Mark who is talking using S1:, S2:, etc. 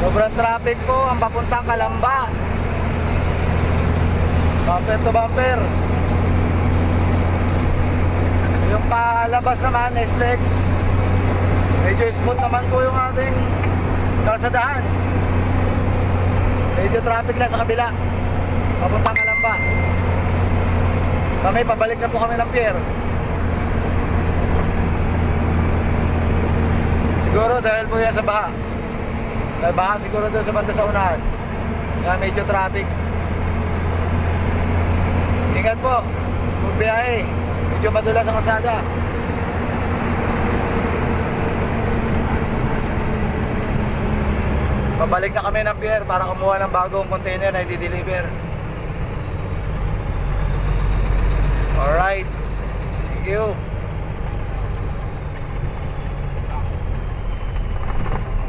S1: Sobrang traffic po ang papuntang Calamba. Bumper to bumper. Yung palabas naman, SLEX. Medyo smooth naman po yung ating kalsadahan. Medyo traffic lang sa kabila. Papuntang Calamba. Kami, pabalik na po kami ng pier. Siguro dahil po yan sa baha. Dahil baha siguro doon sa banda sa unahan. Kaya medyo traffic. Ingat po. Kung biyahe, medyo madulas ang kalsada. Pabalik na kami ng pier para kumuha ng bagong container na i-deliver. Alright. Thank you.